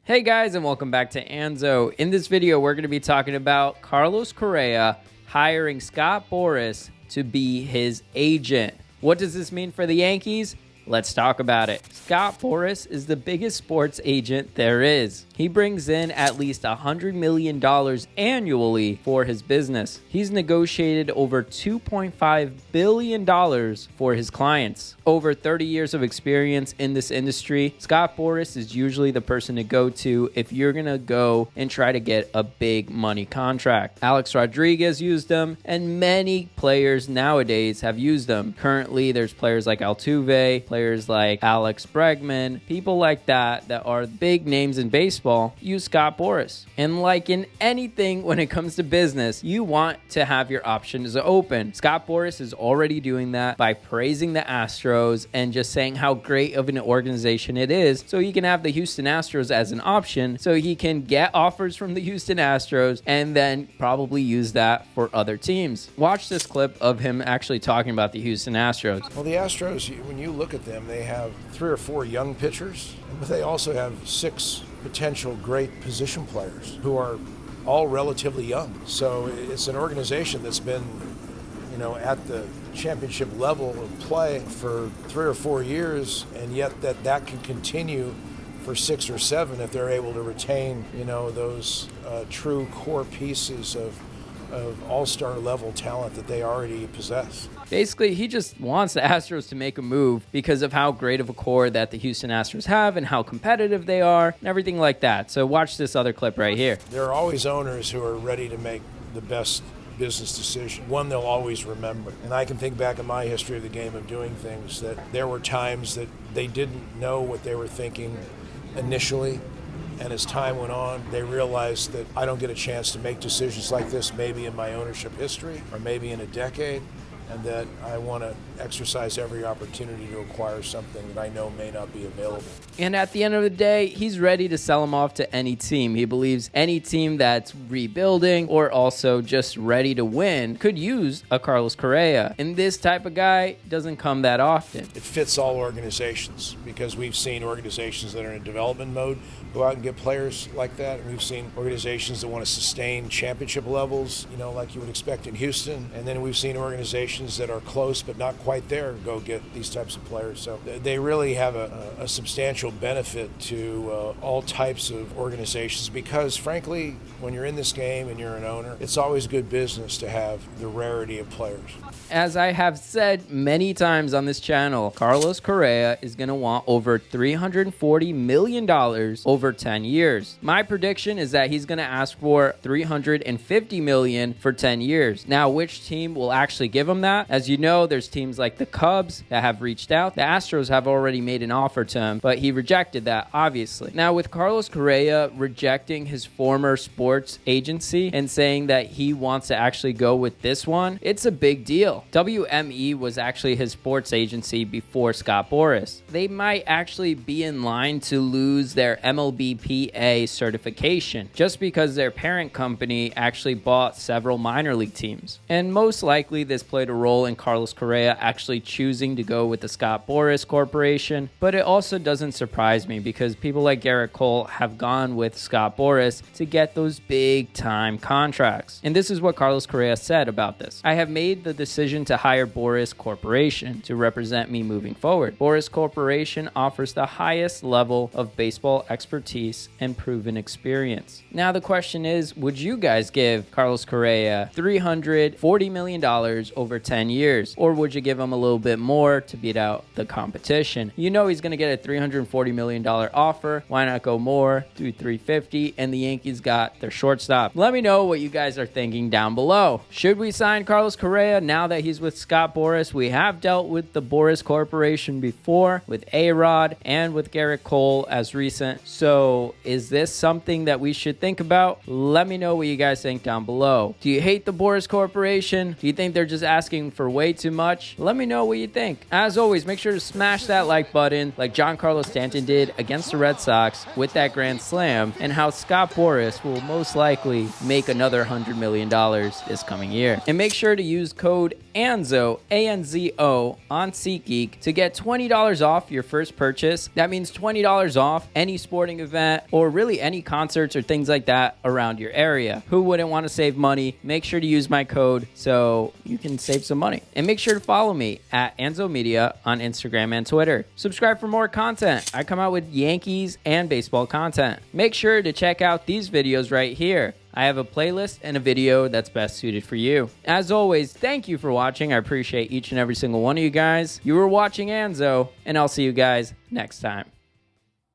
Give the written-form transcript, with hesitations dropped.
Hey guys, and welcome back to Anzo. In this video, we're going to be talking about Carlos Correa hiring Scott Boras to be his agent. What does this mean for the Yankees? Let's talk about it. Scott Boras is the biggest sports agent there is. He brings in at least $100 million annually for his business. He's negotiated over $2.5 billion for his clients. Over 30 years of experience in this industry, Scott Boras is usually the person to go to if you're going to go and try to get a big money contract. Alex Rodriguez used him, and many players nowadays have used him. Currently, there's players like Altuve, players like Alex Bregman, people like that are big names in baseball, use Scott Boras. And like in anything when it comes to business, you want to have your options open. Scott Boras is already doing that by praising the Astros and just saying how great of an organization it is, so he can have the Houston Astros as an option, so he can get offers from the Houston Astros and then probably use that for other teams. Watch this clip of him actually talking about the Houston Astros. Well, the Astros, when you look at them, they have 3 or 4 young pitchers, but they also have 6 potential great position players who are all relatively young. So it's an organization that's been, at the championship level of play for 3 or 4 years, and yet that can continue for 6 or 7 if they're able to retain, those true core pieces of all-star level talent that they already possess. Basically, he just wants the Astros to make a move because of how great of a core that the Houston Astros have and how competitive they are and everything like that. So watch this other clip right here. There are always owners who are ready to make the best business decision, one they'll always remember. And I can think back in my history of the game of doing things that there were times that they didn't know what they were thinking initially. And as time went on, they realized that I don't get a chance to make decisions like this maybe in my ownership history or maybe in a decade, and that I want to exercise every opportunity to acquire something that I know may not be available. And at the end of the day, he's ready to sell him off to any team. He believes any team that's rebuilding or also just ready to win could use a Carlos Correa. And this type of guy doesn't come that often. It fits all organizations because we've seen organizations that are in development mode go out and get players like that. And we've seen organizations that want to sustain championship levels, like you would expect in Houston. And then we've seen organizations that are close but not quite there go get these types of players. So they really have a substantial benefit to all types of organizations because, frankly, when you're in this game and you're an owner, it's always good business to have the rarity of players. As I have said many times on this channel, Carlos Correa is going to want over $340 million over 10 years. My prediction is that he's going to ask for $350 million for 10 years. Now, which team will actually give him that? As you know, there's teams like the Cubs that have reached out. The Astros have already made an offer to him, but he rejected that, obviously. Now, with Carlos Correa rejecting his former sports agency and saying that he wants to actually go with this one, it's a big deal. WME was actually his sports agency before Scott Boras. They might actually be in line to lose their MLBPA certification just because their parent company actually bought several minor league teams. And most likely this played a role in Carlos Correa actually choosing to go with the Scott Boras Corporation, but it also doesn't surprise me because people like Gerrit Cole have gone with Scott Boras to get those big time contracts. And this is what Carlos Correa said about this. I have made the decision to hire Boras Corporation to represent me moving forward. Boras Corporation offers the highest level of baseball expertise and proven experience. Now the question is, would you guys give Carlos Correa $340 million over 10 years? Or would you give him a little bit more to beat out the competition? You know he's going to get a $340 million offer. Why not go more? Do $350 and the Yankees got their shortstop. Let me know what you guys are thinking down below. Should we sign Carlos Correa now that he's with Scott Boras? We have dealt with the Boras Corporation before, with A-Rod and with Gerrit Cole as recent. So is this something that we should think about? Let me know what you guys think down below. Do you hate the Boras Corporation? Do you think they're just asking asking for way too much? Let me know what you think. As always, make sure to smash that like button like Giancarlo Stanton did against the Red Sox with that grand slam, and how Scott Boras will most likely make another $100 million this coming year. And make sure to use code Anzo, ANZO, on SeatGeek to get $20 off your first purchase. That means $20 off any sporting event or really any concerts or things like that around your area. Who wouldn't want to save money? Make sure to use my code so you can save some money. And make sure to follow me at Anzo Media on Instagram and Twitter. Subscribe for more content. I come out with Yankees and baseball content. Make sure to check out these videos right here. I have a playlist and a video that's best suited for you. As always, thank you for watching. I appreciate each and every single one of you guys. You were watching Anzo, and I'll see you guys next time.